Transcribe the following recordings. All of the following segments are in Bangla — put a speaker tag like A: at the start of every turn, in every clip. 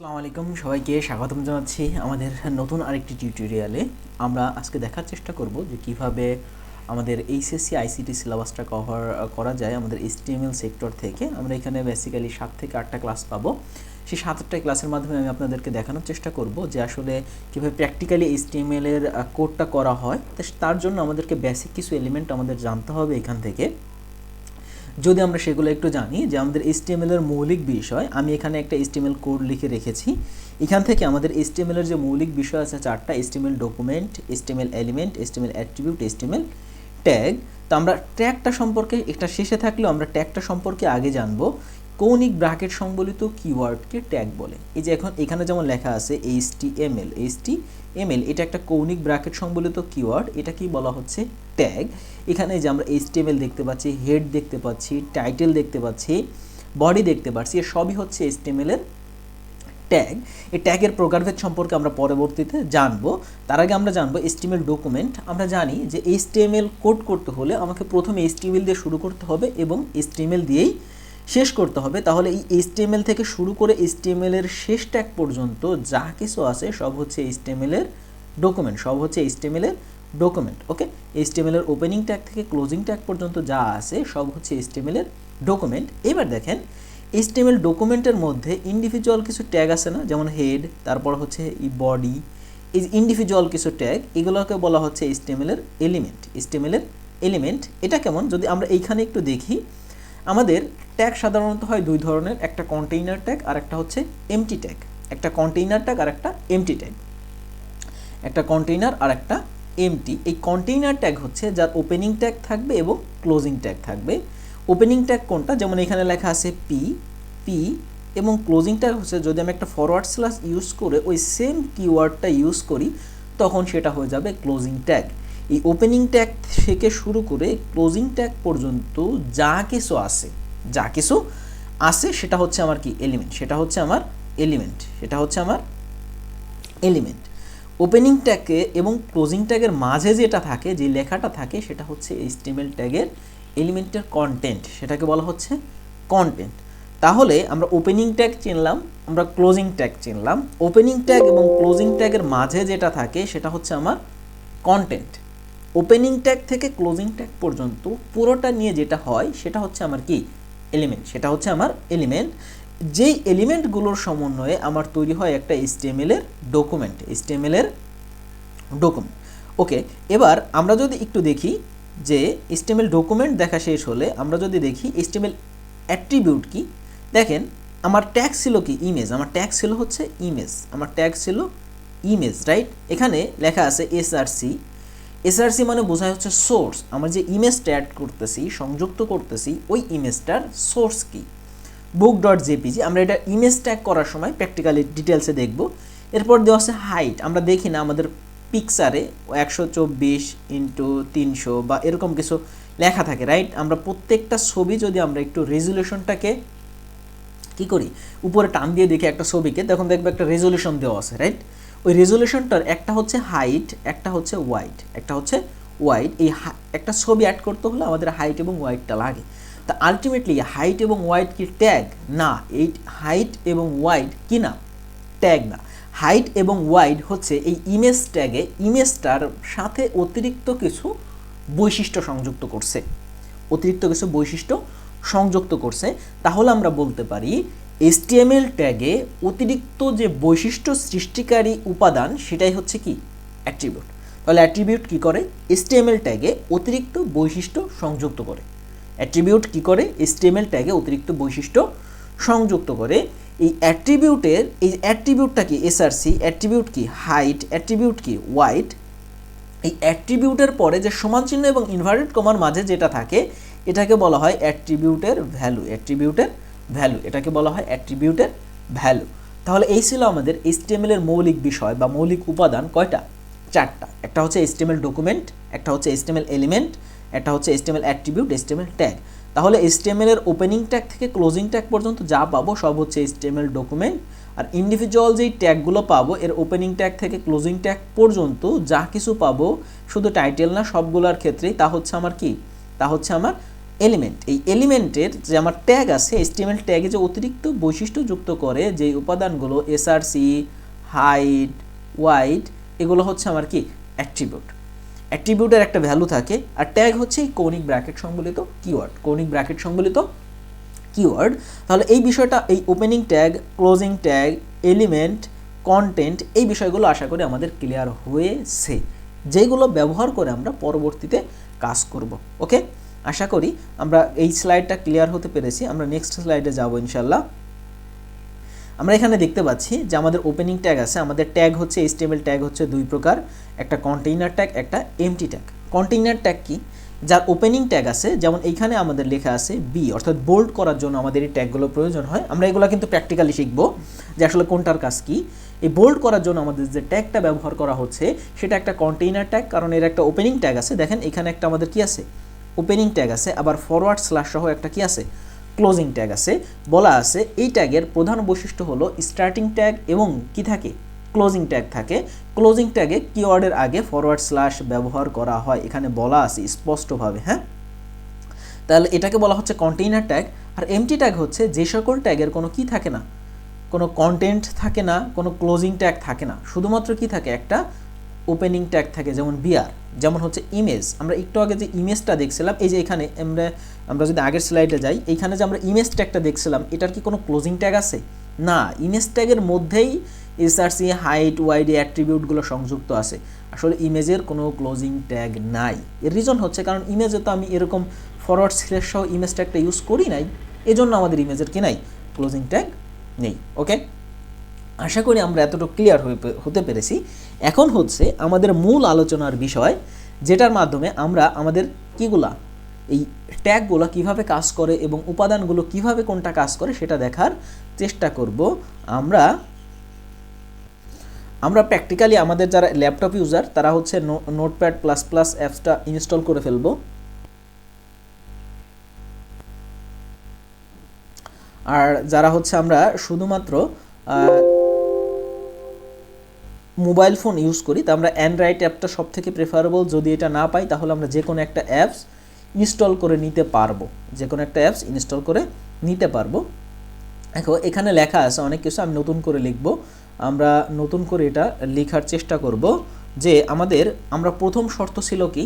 A: আসসালামু আলাইকুম, সবাইকে স্বাগতম জানাচ্ছি আমাদের নতুন আরেকটি টিউটোরিয়ালে। আমরা আজকে দেখার চেষ্টা করব যে কিভাবে আমাদের এইচএসসি আইসিটি সিলেবাসটা কভার করা যায় আমাদের এইচটিএমএল সেক্টর থেকে। আমরা এখানে বেসিক্যালি 7 থেকে 8টা ক্লাস পাবো। সেই 7টা ক্লাসের মাধ্যমে আমি আপনাদেরকে দেখানোর চেষ্টা করব যে আসলে কীভাবে প্র্যাকটিক্যালি এইচটিএমএল এর কোডটা করা হয়। তার জন্য আমাদেরকে বেসিক কিছু এলিমেন্ট আমাদের জানতে হবে এখান থেকে। যদি আমরা সেগুলো একটু জানি যে আমাদের HTML এর মৌলিক বিষয়, আমি এখানে একটা HTML কোড লিখে রেখেছি। এখান থেকে আমাদের HTML এর যে মৌলিক বিষয় আছে 4টা, HTML document, HTML element, HTML attribute, HTML tag. তো আমরা ট্যাগটা সম্পর্কে এটা শেষে থাকলেও আমরা ট্যাগটা সম্পর্কে আগে জানবো। কৌণিক ব্র্যাকেট সংবলিত কিওয়ার্ডকে ট্যাগ বলে। এই যে এখানে যেমন লেখা আছে HTML, এটা একটা কৌণিক ব্র্যাকেট সংবলিত কিওয়ার্ড, এটা কি বলা হচ্ছে? ট্যাগ। এখানে যে আমরা HTML দেখতে পাচ্ছি, হেড দেখতে পাচ্ছি, টাইটেল দেখতে পাচ্ছি, বডি দেখতে পাচ্ছি, এ সবই হচ্ছে HTML এর ট্যাগ। এই ট্যাগের প্রকারভেদ সম্পর্কে আমরা পরবর্তীতে জানবো। তার আগে আমরা জানবো HTML ডকুমেন্ট। আমরা জানি যে HTML কোড করতে হলে আমাকে প্রথমে HTML দিয়ে শুরু করতে হবে এবং HTML দিয়েই শেষ করতে হবে। তাহলে এই HTML থেকে শুরু করে HTML এর শেষ ট্যাগ পর্যন্ত যা কিছু আছে সব হচ্ছে HTML এর ডকুমেন্ট, সব হচ্ছে HTML এর ডকুমেন্ট। ওকে, HTML এর ওপেনিং ট্যাগ থেকে ক্লোজিং ট্যাগ পর্যন্ত যা আছে সব হচ্ছে HTML এর ডকুমেন্ট। এবার দেখেন HTML ডকুমেন্টের মধ্যে ইন্ডিভিজুয়াল কিছু ট্যাগ আছে না, যেমন হেড, তারপর হচ্ছে বডি, এই ইন্ডিভিজুয়াল কিছু ট্যাগ, এগুলোকে বলা হচ্ছে HTML এর এলিমেন্ট। HTML এর এলিমেন্ট এটা কেমন, যদি আমরা এইখানে একটু দেখি, আমাদের ট্যাগ সাধারণত হয় দুই ধরনের, একটা কন্টেইনার ট্যাগ আর একটা হচ্ছে এমটি ট্যাগ। একটা কন্টেইনার ট্যাগ আর একটা এমটি ট্যাগ। একটা কন্টেইনার আর একটা এমটি। এই কন্টেইনার ট্যাগ হচ্ছে যার ওপেনিং ট্যাগ থাকবে এবং ক্লোজিং ট্যাগ থাকবে। ওপেনিং ট্যাগ কোনটা, যেমন এখানে লেখা আছে পি, এবং ক্লোজিং ট্যাগ হচ্ছে যদি আমি একটা ফরওয়ার্ড স্ল্যাশ ইউজ করে ওই সেম কিওয়ার্ডটা ইউজ করি তখন সেটা হয়ে যাবে ক্লোজিং ট্যাগ। এই ওপেনিং ট্যাগ থেকে শুরু করে ক্লোজিং ট্যাগ পর্যন্ত যা কিছু আছে সেটা হচ্ছে আমার কি? এলিমেন্ট। সেটা হচ্ছে আমার এলিমেন্ট। ওপেনিং ট্যাগে এবং ক্লোজিং ট্যাগের মাঝে যেটা থাকে, যে লেখাটা থাকে, সেটা হচ্ছে HTML ট্যাগের এলিমেন্টের কন্টেন্ট, সেটাকে বলা হচ্ছে কন্টেন্ট। তাহলে আমরা ওপেনিং ট্যাগ চিনলাম, আমরা ক্লোজিং ট্যাগ চিনলাম। ওপেনিং ট্যাগ এবং ক্লোজিং ট্যাগের মাঝে যেটা থাকে সেটা হচ্ছে আমার কন্টেন্ট। ওপেনিং ট্যাগ থেকে ক্লোজিং ট্যাগ পর্যন্ত পুরোটা নিয়ে যেটা হয় সেটা হচ্ছে আমার কি? এলিমেন্ট। সেটা হচ্ছে আমার এলিমেন্ট। যেই এলিমেন্টগুলোর সমন্বয়ে আমার তৈরি হয় একটা HTML এর ডকুমেন্ট। ওকে, এবার আমরা যদি একটু দেখি যে HTML ডকুমেন্ট দেখা শেষ হলে আমরা যদি দেখি HTML অ্যাট্রিবিউট কি। দেখেন আমার ট্যাগ ছিল কি? ইমেজ। আমার ট্যাগ ছিল হচ্ছে ইমেজ, রাইট? এখানে লেখা আছে SRC মানে বোঝায় হচ্ছে সোর্স। আমরা যে ইমেজটা অ্যাড করতেছি, সংযুক্ত করতেছি, ওই ইমেজটার সোর্স কি? book.jpg। আমরা এটা ইমেজ ট্যাগ করার সময় প্র্যাকটিক্যালি ডিটেলসে দেখব। এরপর দেওয়া আছে হাইট। আমরা দেখি না আমাদের পিকচারে 124x300 বা এরকম কিছু লেখা থাকে, রাইট? আমরা প্রত্যেকটা ছবি যদি আমরা একটু রেজুলেশনটাকে কি করি, উপরে টান দিয়ে দেখি একটা ছবিকে, তখন দেখবে একটা রেজুলেশন দেওয়া আছে, রাইট? ওই রেজুলেশনটার একটা হচ্ছে হাইট, একটা হচ্ছে ওয়াইড। এই একটা ছবি অ্যাড করতে হলে আমাদের হাইট এবং ওয়াইডটা লাগে। তা আলটিমেটলি হাইট এবং ওয়াইড কি ট্যাগ? না, এই হাইট এবং ওয়াইড কি না? ট্যাগ না। হাইট এবং ওয়াইড হচ্ছে এই ইমেজ ট্যাগে ইমেজটার সাথে অতিরিক্ত কিছু বৈশিষ্ট্য সংযুক্ত করছে। তাহলে আমরা বলতে পারি HTML ট্যাগে অতিরিক্ত যে বৈশিষ্ট্য সৃষ্টিকারী উপাদান সেটাই হচ্ছে কি? অ্যাট্রিবিউট। তাহলে অ্যাট্রিবিউট কি করে? HTML ট্যাগে অতিরিক্ত বৈশিষ্ট্য সংযুক্ত করে। অ্যাট্রিবিউট কি করে? HTML ট্যাগে অতিরিক্ত বৈশিষ্ট্য সংযুক্ত করে। এই অ্যাট্রিবিউটটা কি? SRC। অ্যাট্রিবিউট কি? হাইট। অ্যাট্রিবিউট কি? ওয়াইড। এই অ্যাট্রিবিউটের পরে যে সমান চিহ্ন এবং ইনভার্টেড কমার মাঝে যেটা থাকে এটাকে বলা হয় অ্যাট্রিবিউটের ভ্যালু। এটাকে বলা হয় অ্যাট্রিবিউটের ভ্যালু। তাহলে এই ছিল আমাদের HTML এর মৌলিক বিষয় বা মৌলিক উপাদান। কয়টা? 4টা। একটা হচ্ছে HTML ডকুমেন্ট, একটা হচ্ছে HTML এলিমেন্ট, একটা হচ্ছে HTML অ্যাট্রিবিউট, HTML ট্যাগ। তাহলে HTML এর ওপেনিং ট্যাগ থেকে ক্লোজিং ট্যাগ পর্যন্ত যা পাবো সব হচ্ছে HTML ডকুমেন্ট। আর ইন্ডিভিজুয়াল যেই ট্যাগগুলো পাবো এর ওপেনিং ট্যাগ থেকে ক্লোজিং ট্যাগ পর্যন্ত যা কিছু পাবো, শুধু টাইটেল না, সবগুলোর ক্ষেত্রেই তা হচ্ছে আমার কি? তা হচ্ছে আমার এলিমেন্ট, এই এলিমেন্টের যে আমার ট্যাগ আছে, HTML ট্যাগে যে অতিরিক্ত বৈশিষ্ট্য যুক্ত করে যে উপাদানগুলো src, হাইট, ওয়াইড, এগুলো হচ্ছে আমার কি অ্যাট্রিবিউট। অ্যাট্রিবিউটের একটা ভ্যালু থাকে, আর ট্যাগ হচ্ছে এই কৌণিক ব্র্যাকেট সংবলিত কিওয়ার্ড, কৌণিক ব্র্যাকেট সংবলিত কিওয়ার্ড। তাহলে এই বিষয়টা, এই opening tag, closing tag, element, content, এই বিষয়গুলো আশা করি আমাদের ক্লিয়ার হয়েছে, যেগুলো ব্যবহার করে আমরা পরবর্তীতে কাজ করব। ওকে, আশা করি আমরা এই স্লাইডটা ক্লিয়ার হতে পেরেছি। আমরা নেক্সট স্লাইডে যাব ইনশাল্লাহ। আমরা এখানে দেখতে পাচ্ছি যে আমাদের ওপেনিং ট্যাগ আছে, আমাদের ট্যাগ হচ্ছে HTML ট্যাগ হচ্ছে দুই প্রকার, একটা কন্টেইনার ট্যাগ, একটা এমটি ট্যাগ। কন্টেইনার ট্যাগ কি? যার ওপেনিং ট্যাগ আছে, যেমন এইখানে আমাদের লেখা আছে বি, অর্থাৎ বোল্ড করার জন্য আমাদের এই ট্যাগগুলো প্রয়োজন হয়। আমরা এগুলো কিন্তু প্র্যাকটিক্যালি শিখব যে আসলে কোনটার কাজ কি। এই বোল্ড করার জন্য আমাদের যে ট্যাগটা ব্যবহার করা হচ্ছে সেটা একটা কন্টেইনার ট্যাগ, কারণ এর একটা ওপেনিং ট্যাগ আছে। দেখেন এখানে একটা আমাদের কি আছে, ওপেনিং ট্যাগ আছে, আবার ফরওয়ার্ড স্ল্যাশ সহ একটা কি আছে, ক্লোজিং ট্যাগ আছে। বলা আছে এই ট্যাগের প্রধান বৈশিষ্ট্য হলো স্টার্টিং ট্যাগ এবং কি থাকে, ক্লোজিং ট্যাগ থাকে। ক্লোজিং ট্যাগে কিওয়ার্ডের আগে ফরওয়ার্ড স্ল্যাশ ব্যবহার করা হয়, এখানে বলা আছে স্পষ্টভাবে। হ্যাঁ, তাহলে এটাকে বলা হচ্ছে কন্টেইনার ট্যাগ। আর এমটি ট্যাগ হচ্ছে যে সকল ট্যাগের কোনো কি থাকে না, কোনো কন্টেন্ট থাকে না, কোনো ক্লোজিং ট্যাগ থাকে না, শুধুমাত্র কি থাকে, একটা ওপেনিং ট্যাগ থাকে। যেমন বিআর, যেমন হচ্ছে ইমেজ। আমরা একটু আগে যে ইমেজটা দেখছিলাম, এই যে এখানে আমরা যদি আগের স্লাইডে যাই, এইখানে যে আমরা ইমেজ ট্যাগটা দেখছিলাম, এটার কি কোনো ক্লোজিং ট্যাগ আছে? না, ইমেজ ট্যাগের মধ্যেই src, হাইট, ওয়াইড অ্যাট্রিবিউটগুলো সংযুক্ত আছে। আসলে ইমেজের কোনো ক্লোজিং ট্যাগ নাই। এর রিজন হচ্ছে কারণ ইমেজে তো আমি এরকম ফরওয়ার্ড স্ল্যাশ সহ ইমেজ ট্যাগটা ইউজ করি নাই, এজন্য আমাদের ইমেজের কি নাই, ক্লোজিং ট্যাগ নেই। ওকে, আশা করি আমরা এতটুকু ক্লিয়ার হতে পেরেছি। এখন হচ্ছে আমাদের মূল আলোচনার বিষয়, যেটার মাধ্যমে আমরা আমাদের কিগুলা, এই ট্যাগগুলো কিভাবে কাজ করে এবং উপাদানগুলো কিভাবে কোনটা কাজ করে সেটা দেখার চেষ্টা করব। আমরা প্র্যাকটিক্যালি আমাদের যারা ল্যাপটপ ইউজার তারা হচ্ছে নোটপ্যাড প্লাস প্লাস অ্যাপসটা ইনস্টল করে ফেলবো। আর যারা হচ্ছে আমরা শুধুমাত্র মোবাইল ফোন ইউজ করি, তা আমরা অ্যান্ড্রয়েড অ্যাপটা সব থেকে প্রেফারেবল। যদি এটা না পাই তাহলে আমরা যে কোনো একটা অ্যাপস ইনস্টল করে নিতে পারবো, যে কোনো একটা অ্যাপস ইনস্টল করে নিতে পারবো। দেখো এখানে লেখা আছে অনেক কিছু, আমি নতুন করে লিখব। আমরা নতুন করে এটা লেখার চেষ্টা করব যে আমরা প্রথম শর্ত ছিল কি,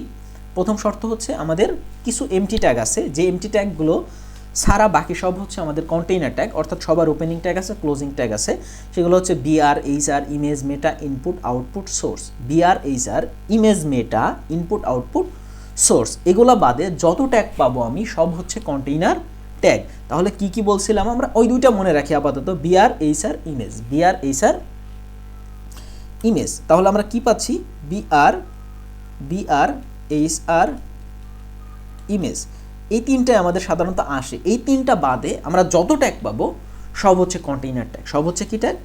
A: প্রথম শর্ত হচ্ছে আমাদের কিছু এমটি ট্যাগ আছে, যে এমটি ট্যাগগুলো সারা বাকি সব হচ্ছে আমাদের কন্টেইনার ট্যাগ, অর্থাৎ সবার ওপেনিং ট্যাগ আছে, ক্লোজিং ট্যাগ আছে। সেগুলো হচ্ছে BR, HR, image, meta, input, output, source. BR, HR, image, meta, input, output, source, এগুলো বাদে যত ট্যাগ পাবো আমি সব হচ্ছে কন্টেইনার ট্যাগ। তাহলে কি কি বলছিলাম আমরা, ওই দুইটা মনে রাখি আপাতত, BR, HR, image, BR, HR, image. তাহলে আমরা কি পাচ্ছি, বিআর, এইচআর, ইমেজ, এই তিনটায় আমাদের সাধারণত আসে। এই তিনটা বাদে আমরা যত ট্যাগ পাবো সব হচ্ছে কন্টেইনার ট্যাগ, সব হচ্ছে কি ট্যাগ,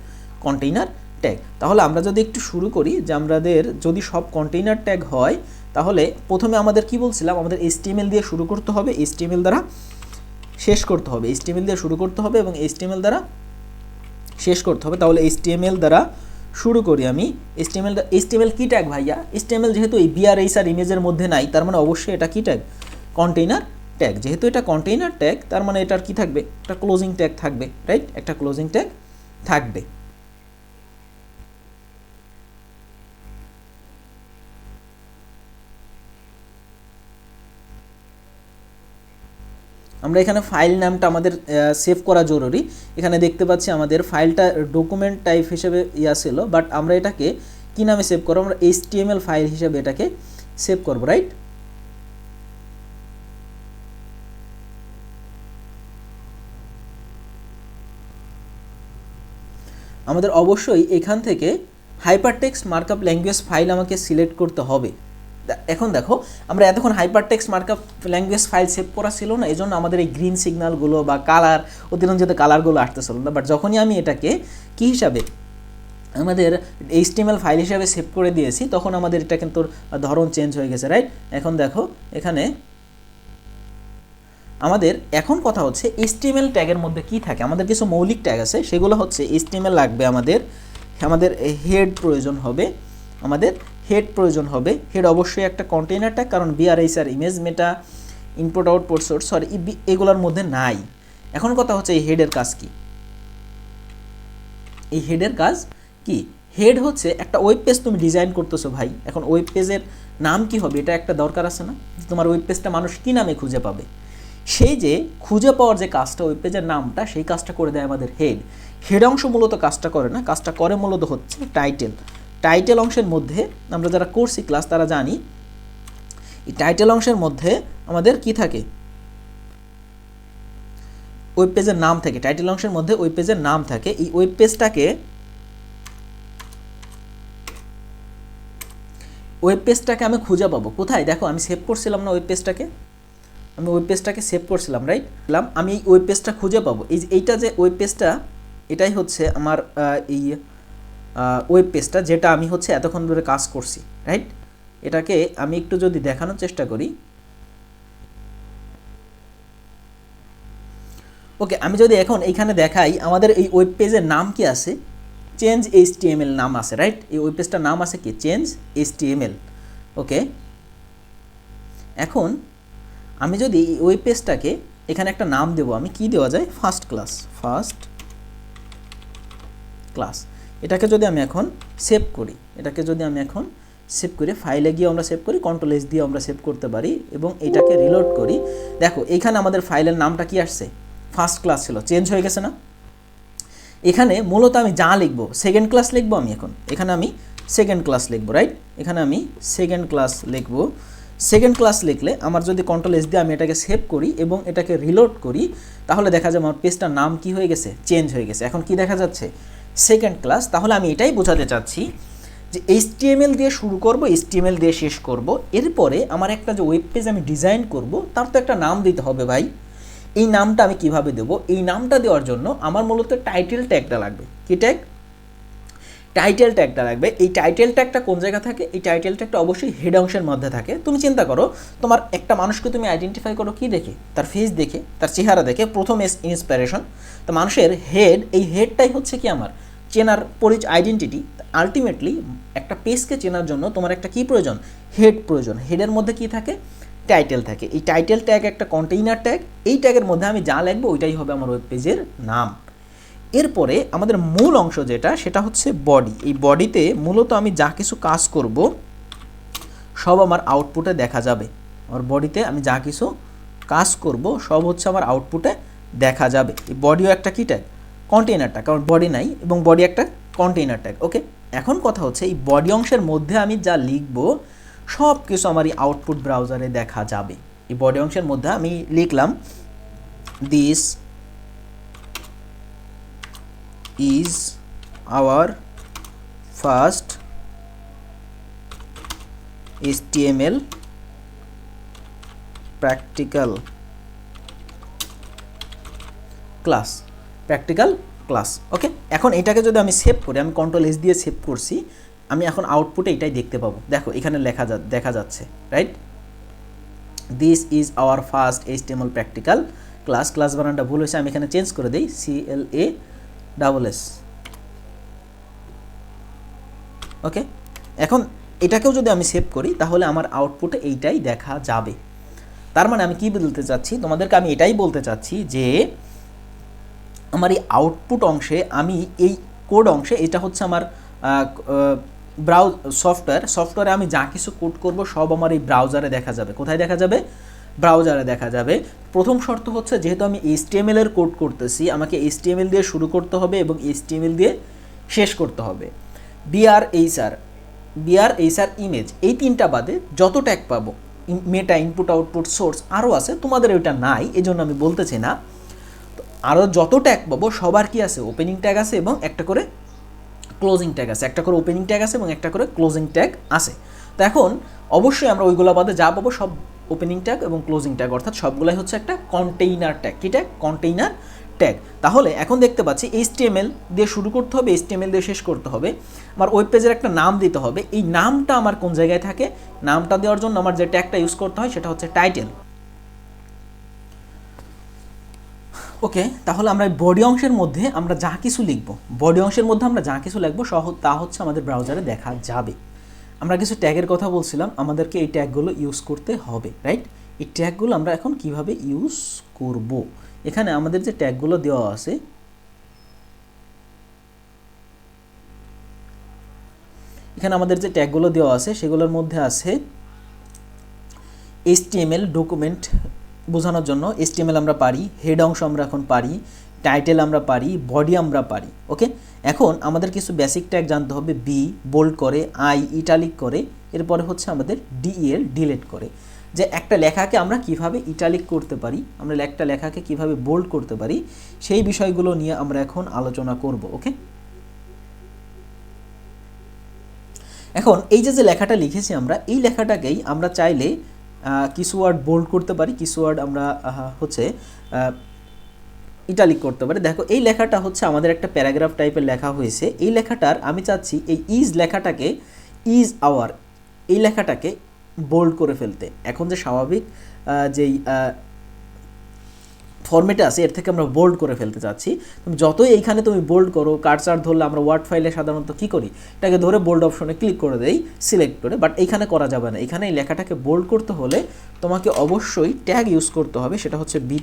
A: কন্টেইনার ট্যাগ। তাহলে আমরা যদি একটু শুরু করি যে আমাদের যদি সব কন্টেইনার ট্যাগ হয়, তাহলে প্রথমে আমাদের কি বলছিলাম, আমাদের HTML দিয়ে শুরু করতে হবে, HTML দ্বারা শেষ করতে হবে, HTML দিয়ে শুরু করতে হবে এবং HTML দ্বারা শেষ করতে হবে। তাহলে HTML দ্বারা শুরু করি আমি। HTML কি ট্যাগ ভাইয়া? HTML যেহেতু এই বিআর, এইচআর, ইমেজের মধ্যে নাই, তার মানে অবশ্যই এটা কি ট্যাগ, কন্টেইনার ট্যাগ। যেহেতু এটা কন্টেইনার ট্যাগ, তার মানে এটার কি থাকবে, একটা ক্লোজিং ট্যাগ থাকবে, রাইট, একটা ক্লোজিং ট্যাগ থাকবে। আমরা এখানে ফাইল নামটা আমাদের সেভ করা জরুরি। এখানে দেখতে পাচ্ছি আমাদের ফাইলটা ডকুমেন্ট টাইপ হিসেবে ছিল, বাট আমরা এটাকে কি নামে সেভ করব, আমরা HTML ফাইল হিসেবে এটাকে সেভ করব, রাইট। আমাদের অবশ্যই এখান থেকে হাইপারটেক্সট মার্কআপ ল্যাঙ্গুয়েজ ফাইল আমাকে সিলেক্ট করতে হবে। এখন দেখো আমরা এতক্ষণ hypertext markup language file save করা ছিল না, এজন্য আমাদের এই গ্রিন সিগন্যালগুলো বা কালার, অতিরঞ্জিত কালারগুলো আসতেছিল না। বাট যখনই আমি এটাকে কি হিসাবে, আমাদের HTML ফাইল হিসাবে সেভ করে দিয়েছি, তখন আমাদের এটা কিন্তু ধরন চেঞ্জ হয়ে গেছে, রাইট। এখন দেখো এখানে আমাদের এখন কথা হচ্ছে HTML ট্যাগের মধ্যে কি থাকে। আমাদের কিছু মৌলিক ট্যাগ আছে, সেগুলো হচ্ছে HTML লাগবে, আমাদের হেড প্রয়োজন হবে, হেড অবশ্যই একটা কন্টেইনার ট্যাগ, কারণ BR, HR, image, meta, input output source, sorry এগুলোর মধ্যে নাই। এখন কথা হচ্ছে এই হেডের কাজ কি? এই হেডের কাজ কি? হেড হচ্ছে একটা ওয়েব পেজ তুমি ডিজাইন করতেছো ভাই, এখন ওয়েব পেজের নাম কি হবে এটা একটা দরকার আছে না? তোমার ওয়েব পেজটা মানুষ কী নামে খুঁজে পাবে? সেই যে খুঁজে পাওয়ার যে কাজটা, ওয়েব পেজের নামটা, সেই কাজটা করে দেয় আমাদের হেড। হেড অংশ মূলত কাজটা করে না, কাজটা করে মূলত হচ্ছে টাইটেল। টাইটেল অংশের মধ্যে আমরা যারা করছি ক্লাস তারা জানি, এই টাইটেল অংশের মধ্যে আমাদের কি থাকে? ওয়েব পেজের নাম থাকে। টাইটেল অংশের মধ্যে ওয়েব পেজের নাম থাকে। এই ওয়েব পেজটাকে আমি খুঁজে পাবো কোথায়? দেখো আমি সেভ করছিলাম না ওয়েব পেজটাকে, আমি ওয়েব পেজটাকে সেভ করছিলাম, রাইট? আমি এই ওয়েব পেজটা খুঁজে পাবো। এইটা যে ওয়েব পেজটা, এটাই হচ্ছে আমার এই ওয়েব পেজটা যেটা আমি হচ্ছে এতক্ষণ ধরে কাজ করছি, রাইট? এটাকে আমি একটু যদি দেখানোর চেষ্টা করি, ওকে, আমি যদি এখন এইখানে দেখাই আমাদের এই ওয়েব পেজের নাম কি আছে? চেঞ্জ HTML নাম আছে, রাইট? এই ওয়েব পেজটার নাম আছে কি? Change HTML। ওকে, এখন আমি যদি এই ওয়েব পেজটাকে এখানে একটা নাম দেবো, আমি কি দেওয়া যায়? First class. এটাকে যদি আমি এখন সেভ করি, ফাইলে গিয়ে আমরা সেভ করি, কন্ট্রোল S দিয়ে আমরা সেভ করতে পারি এবং এটাকে রিলোড করি। দেখো এইখানে আমাদের ফাইলের নামটা কি আসছে? ফার্স্ট ক্লাস ছিল, চেঞ্জ হয়ে গেছে না? এখানে মূলত আমি যা লিখবো, সেকেন্ড ক্লাস লিখবো আমি এখন, এখানে আমি সেকেন্ড ক্লাস লিখবো, রাইট? এখানে আমি সেকেন্ড ক্লাস লিখবো। সেকেন্ড ক্লাস লিখলে আমার যদি কন্ট্রোল S দিয়ে আমি এটাকে সেভ করি এবং এটাকে রিলোড করি, তাহলে দেখা যাবে আমার পেজটার নাম কি হয়ে গেছে? চেঞ্জ হয়ে গেছে। এখন কি দেখা যাচ্ছে? Second class. তাহলে আমি এটাই বোঝাতে চাচ্ছি যে HTML দিয়ে শুরু করব, HTML দিয়ে শেষ করব, এরপরে আমার একটা যে ওয়েব পেজ আমি ডিজাইন করব তার তো একটা নাম দিতে হবে ভাই। এই নামটা আমি কিভাবে দেবো? এই নামটা দেওয়ার জন্য আমার মূলত টাইটেল ট্যাগটা লাগবে। কি ট্যাগ? টাইটেল ট্যাগটা লাগবে। এই টাইটেল ট্যাগটা কোন জায়গা থাকে? এই টাইটেল ট্যাগটা অবশ্যই হেড অংশের মধ্যে থাকে। তুমি চিন্তা করো, তোমার একটা মানুষকে তুমি আইডেন্টিফাই করো কি দেখে? তার ফেস দেখে, তার চেহারা দেখে, প্রথম ইন্সপিরেশন। তো মানুষের হেড, এই হেডটাই হচ্ছে কি আমার চেনার আইডেন্টিটি। আলটিমেটলি একটা পেজকে চেনার জন্য তোমার একটা কি প্রয়োজন? হেড প্রয়োজন। হেডের মধ্যে কি থাকে? টাইটেল থাকে। এই টাইটেল ট্যাগ একটা কন্টেইনার ট্যাগ। এই ট্যাগের মধ্যে আমি যা লিখবো ওইটাই হবে আমার ওয়েব পেজের নাম। এরপরে আমাদের মূল অংশ যেটা, সেটা হচ্ছে বডি। এই বডিতে মূলত আমি যা কিছু কাজ করব সব আমার আউটপুটে দেখা যাবে। আমার বডিতে আমি যা কিছু কাজ করব সব হচ্ছে আমার আউটপুটে দেখা যাবে। এই বডিও একটা কি ট্যাগ? কন্টেইনার ট্যাগ, কারণ বডি নাই এবং বডি একটা কন্টেইনার ট্যাগ। ওকে, এখন কথা হচ্ছে এই বডি অংশের মধ্যে আমি যা লিখব সব কিছু আমার এই আউটপুট ব্রাউজারে দেখা যাবে। এই বডি অংশের মধ্যে আমি লিখলাম this is our first HTML practical class। ওকে, এখন এটাকে যদি আমি সেভ করি, আমি কন্ট্রোল S দিয়ে সেভ করছি, আমি এখন আউটপুটে এটাই দেখতে পাবো। দেখো এখানে দেখা যাচ্ছে, right? This is our first HTML practical class. Class বানানটা ভুল হয়েছে, আমি এখানে চেঞ্জ করে দিই, CLASS। ওকে, এখন এটাকেও যদি আমি সেভ করি তাহলে আমার আউটপুটে এইটাই দেখা যাবে। তার মানে আমি কি বলতে চাচ্ছি তোমাদেরকে? আমি এটাই বলতে চাচ্ছি যে আমার এই আউটপুট অংশে, আমি এই কোড অংশে, এটা হচ্ছে আমার সফটওয়্যারে আমি যা কিছু কোড করব সব আমার এই ব্রাউজারে দেখা যাবে। কোথায় দেখা যাবে? ব্রাউজারে দেখা যাবে। প্রথম শর্ত হচ্ছে যেহেতু আমি HTML এর কোড করতেছি, আমাকে HTML দিয়ে শুরু করতে হবে এবং HTML দিয়ে শেষ করতে হবে। BR HR ইমেজ, এই তিনটা বাদে যত ট্যাগ পাবো, মেটা, ইনপুট, আউটপুট, সোর্স আরও আছে, তোমাদের ওইটা নাই এজন্য আমি বলতেছি না। তো আরও যত ট্যাগ পাবো সবার কি আছে? ওপেনিং ট্যাগ আছে এবং একটা করে ক্লোজিং ট্যাগ আছে, একটা করে ওপেনিং ট্যাগ আছে এবং একটা করে ক্লোজিং ট্যাগ আছে। তো এখন অবশ্যই আমরা ওইগুলো বাদে যা পাবো সব ওপেনিং ট্যাগ এবং ক্লোজিং ট্যাগ, অর্থাৎ সবগুলাই হচ্ছে একটা কন্টেইনার ট্যাগ। কি ট্যাগ? Container tag. তাহলে এখন দেখতে পাচ্ছি HTML দিয়ে শুরু করতে হবে, HTML দিয়ে শেষ করতে হবে, আমার ওয়েব পেজের একটা নাম দিতে হবে। এই নামটা আমার কোন জায়গায় থাকে? নামটা দেওয়ার জন্য আমার যে ট্যাগটা ইউজ করতে হয় সেটা হচ্ছে টাইটেল। ওকে, তাহলে আমরা বডি অংশের মধ্যে আমরা যা কিছু লিখবো, তা হচ্ছে আমাদের ব্রাউজারে দেখা যাবে। আমরা কিছু ট্যাগের কথা বলছিলাম, আমাদেরকে এই ট্যাগগুলো ইউজ করতে হবে, রাইট? এই ট্যাগগুলো আমরা এখন কিভাবে ইউজ করব। এখানে আমাদের যে ট্যাগগুলো দেওয়া আছে, সেগুলোর মধ্যে আছে HTML ডকুমেন্ট বোঝানোর জন্য HTML আমরা পারি, হেড অংশ আমরা এখন পারি, টাইটেল আমরা পারি, বডি আমরা পারি। ওকে, এখন আমাদের কিছু বেসিক ট্যাগ জানতে হবে। বি বোল্ড করে, আই ইটালিক করে, এরপরে হচ্ছে আমাদের DEL ডিলিট করে। যে একটা লেখাকে আমরা কিভাবে ইটালিক করতে পারি, আমরা একটা লেখাকে কিভাবে বোল্ড করতে পারি, সেই বিষয়গুলো নিয়ে আমরা এখন আলোচনা করব। ওকে, এখন এই যে লেখাটা লিখেছি আমরা, এই লেখাটাকেই আমরা চাইলে কিছু ওয়ার্ড বোল্ড করতে পারি, কিছু ওয়ার্ড আমরা হচ্ছে ইটালিক করতে পারি। দেখো এই লেখাটা হচ্ছে আমাদের একটা প্যারাগ্রাফ টাইপের লেখা হয়েছে। এই লেখাটার আমি চাচ্ছি এই ইজ লেখাটাকে, ইজ আওয়ার এই লেখাটাকে বোল্ড করে ফেলতে। এখন যে স্বাভাবিক যেই ফরম্যাটে আছে এর থেকে আমরা বোল্ড করে ফেলতে চাচ্ছি। তুমি যতই এইখানে তুমি বোল্ড করো, কার্সার ধরলে আমরা ওয়ার্ড ফাইলে সাধারণত কী করি, এটাকে ধরে বোল্ড অপশনে ক্লিক করে দেই, সিলেক্ট করে। বাট এইখানে করা যাবে না। এখানে এই লেখাটাকে বোল্ড করতে হলে তোমাকে অবশ্যই ট্যাগ ইউজ করতে হবে, সেটা হচ্ছে বি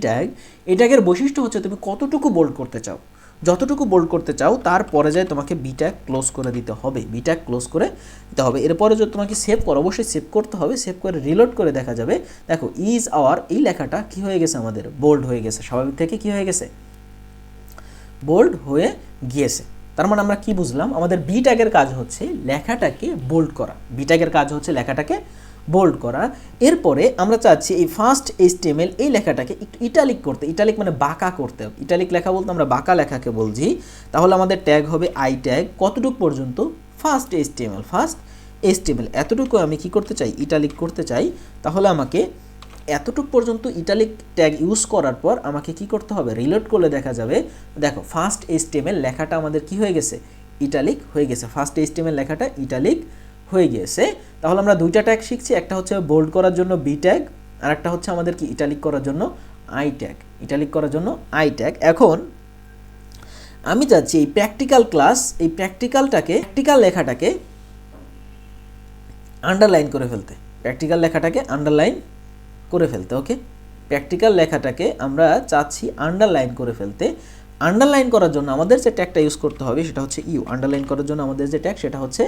A: ট্যাগ। এই ট্যাগের বৈশিষ্ট্য হচ্ছে তুমি কতটুকু বোল্ড করতে চাও, যতটুকু বোল্ড করতে চাও তারপরে যায় তোমাকে বি ট্যাগ ক্লোজ করে দিতে হবে, এরপরে যদি তোমাকে সেভ করো, অবশ্যই সেভ করতে হবে। সেভ করে রিলোড করে দেখা যাবে, দেখো ইজ আওয়ার এই লেখাটা কি হয়ে গেছে, আমাদের বোল্ড হয়ে গেছে, স্বাভাবিক থেকে কি হয়ে গেছে, বোল্ড হয়ে গিয়েছে। তার মানে আমরা কি বুঝলাম, আমাদের বি ট্যাগের কাজ হচ্ছে লেখাটাকে বোল্ড করা, বোল্ড করা। এরপরে আমরা চাচ্ছি এই ফার্স্ট HTML এই লেখাটাকে একটু ইটালিক করতে, ইটালিক মানে বাঁকা করতে হবে। ইটালিক লেখা বলতে আমরা বাঁকা লেখাকে বলছি। তাহলে আমাদের ট্যাগ হবে আই ট্যাগ, কতটুকু পর্যন্ত, ফার্স্ট HTML এতটুকু আমি কি করতে চাই, ইটালিক করতে চাই। তাহলে আমাকে এতটুকু পর্যন্ত ইটালিক ট্যাগ ইউজ করার পর আমাকে কি করতে হবে, রিলোড করলে দেখা যাবে, দেখো ফার্স্ট HTML লেখাটা আমাদের কি হয়ে গেছে, ইটালিক হয়ে গেছে। ফার্স্ট HTML লেখাটা ইটালিক হয়ে গিয়েছে। তাহলে আমরা দুইটা ট্যাগ শিখছি, একটা হচ্ছে বোল্ড করার জন্য বি ট্যাগ, আর একটা হচ্ছে আমাদের কি ইটালিক করার জন্য আই ট্যাগ। এখন আমি যাচ্ছি এই প্র্যাকটিক্যাল লেখাটাকে আন্ডারলাইন করে ফেলতে, ওকে, প্র্যাকটিক্যাল লেখাটাকে আমরা চাচ্ছি আন্ডারলাইন করে ফেলতে। আন্ডারলাইন করার জন্য আমাদের যে ট্যাগটা ইউজ করতে হবে সেটা হচ্ছে ইউ। আন্ডারলাইন করার জন্য আমাদের যে ট্যাগ সেটা হচ্ছে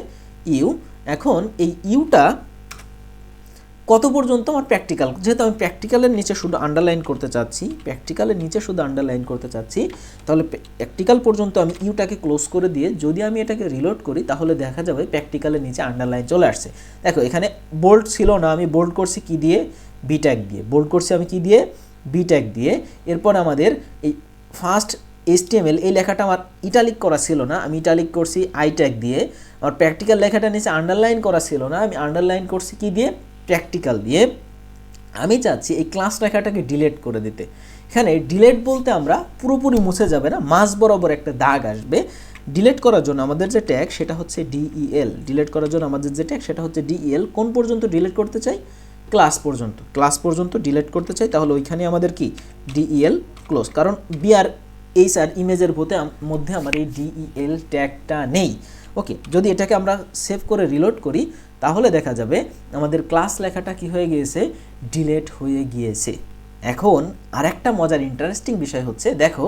A: ইউ। এখন এই ইউটা কত পর্যন্ত আমার প্র্যাকটিক্যাল, যেহেতু আমি প্র্যাকটিক্যালের নিচে শুধু আন্ডারলাইন করতে চাচ্ছি, তাহলে প্র্যাকটিক্যাল পর্যন্ত আমি ইউটাকে ক্লোজ করে দিয়ে যদি আমি এটাকে রিলোড করি তাহলে দেখা যাবে প্র্যাকটিক্যালের নিচে আন্ডারলাইন চলে আসছে। দেখো এখানে বোল্ড ছিল না, আমি বোল্ড করছি কি দিয়ে, বি ট্যাগ দিয়ে। এরপর আমাদের এই ফার্স্ট HTML এই লেখাটা আমার ইটালিক করা ছিল না, আমি ইটালিক করছি আই ট্যাগ দিয়ে। আমার প্র্যাকটিক্যাল লেখাটা নিচে আন্ডারলাইন করা ছিল না, আমি আন্ডারলাইন করছি কি দিয়ে, প্র্যাকটিক্যাল দিয়ে। আমি চাচ্ছি এই ক্লাস লেখাটাকে ডিলিট করে দিতে। এখানে ডিলিট বলতে আমরা পুরোপুরি মুছে যাবে না, মাঝ বরাবর একটা দাগ আসবে। ডিলিট করার জন্য আমাদের যে ট্যাগ সেটা হচ্ছে DEL। কোন পর্যন্ত ডিলিট করতে চাই, ক্লাস পর্যন্ত ডিলিট করতে চাই। তাহলে ওইখানে আমাদের কি DEL ক্লোজ, কারণ বিআর এইচ আর ইমেজের মধ্যে আমার এই DEL ট্যাগটা নেই। ওকে, যদি এটাকে আমরা সেভ করে রিলোড করি তাহলে দেখা যাবে আমাদের ক্লাস লেখাটা কি হয়ে গিয়েছে, ডিলিট হয়ে গিয়েছে। এখন আরেকটা মজার ইন্টারেস্টিং বিষয় হচ্ছে, দেখো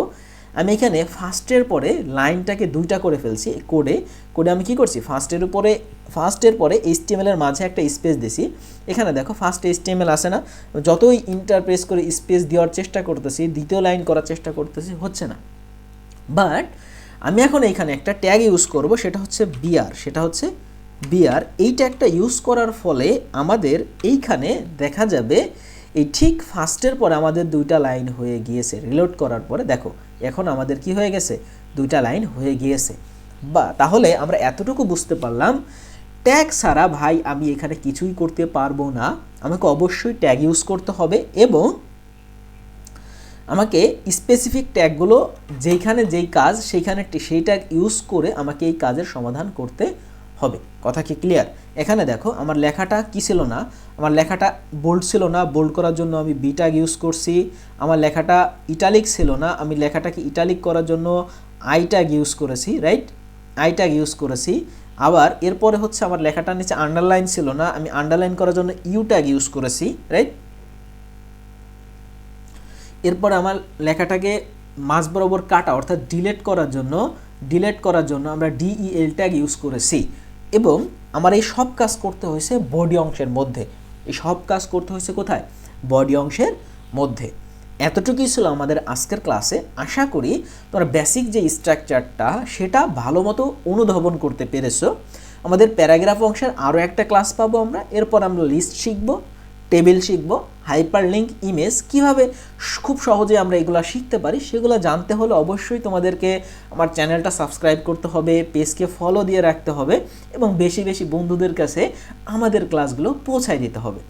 A: আমি এখানে ফার্স্টের পরে লাইনটাকে দুইটা করে ফেলছি। কোডে আমি কি করছি, ফার্স্টের পরে HTML এর মাঝে একটা স্পেস দিছি। এখানে দেখো ফার্স্ট HTML আসে না, যতই ইন্টারপ্রেস করে স্পেস দেওয়ার চেষ্টা করতেছি, দ্বিতীয় লাইন করার চেষ্টা করতেছি, হচ্ছে না। বাট আমি এখন এইখানে একটা ট্যাগ ইউজ করব, সেটা হচ্ছে বিআর। এই ট্যাগটা ইউজ করার ফলে আমাদের এইখানে দেখা যাবে এই ঠিক ফার্স্টের পরে আমাদের দুইটা লাইন হয়ে গিয়েছে। রিলোড করার পরে দেখো এখন আমাদের কি হয়ে গেছে, দুইটা লাইন হয়ে গিয়েছে। বা তাহলে আমরা এতটুকু বুঝতে পারলাম, ট্যাগ ছাড়া ভাই আমি এখানে কিছুই করতে পারবো না, আমাকে অবশ্যই ট্যাগ ইউজ করতে হবে এবং আমাকে স্পেসিফিক ট্যাগগুলো যেইখানে যেই কাজ সেইখানে সেই ট্যাগ ইউজ করে আমাকে এই কাজের সমাধান করতে হবে। কথা কি ক্লিয়ার? এখানে দেখো আমার লেখাটা কি ছিল না, আমার লেখাটা বোল্ড ছিল না, বোল্ড করার জন্য আমি বি ট্যাগ ইউজ করছি। আমার লেখাটা ইটালিক ছিল না, আমি লেখাটাকে ইটালিক করার জন্য আই ট্যাগ ইউজ করেছি, রাইট, আই ট্যাগ ইউজ করেছি। আবার এরপরে হচ্ছে আমার লেখাটার নিচে আন্ডারলাইন ছিল না, আমি আন্ডারলাইন করার জন্য ইউ ট্যাগ ইউজ করেছি, রাইট। এরপর আমার লেখাটাকে মাঝ বরাবর কাটা অর্থাৎ ডিলিট করার জন্য আমরা ডিইএল ট্যাগ ইউজ করেছি। এবং আমার এই সব কাজ করতে হয়েছে বডি অংশের মধ্যে। এই সব কাজ করতে হয়েছে কোথায়? বডি অংশের মধ্যে। এতটুকুই ছিল আমাদের আজকের ক্লাসে। আশা করি তোমরা বেসিক যে স্ট্রাকচারটা সেটা ভালো মতো অনুধাবন করতে পেরেছো। আমাদের প্যারাগ্রাফ অংশের আরও একটা ক্লাস পাবো আমরা। এরপর আমরা লিস্ট শিখবো, টেবিল শিখবো, হাইপারলিঙ্ক ইমেজ কীভাবে খুব সহজে আমরা এগুলো শিখতে পারি সেগুলো জানতে হলে অবশ্যই তোমাদেরকে আমার চ্যানেলটা সাবস্ক্রাইব করতে হবে, পেজকে ফলো দিয়ে রাখতে হবে এবং বেশি বেশি বন্ধুদের কাছে আমাদের ক্লাসগুলো পৌঁছায় দিতে হবে।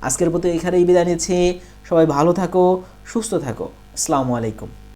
A: আজকের মতো এখানেই বিদায় নিচ্ছি। সবাই ভালো থাকো, সুস্থ থাকো। আসসালামু আলাইকুম।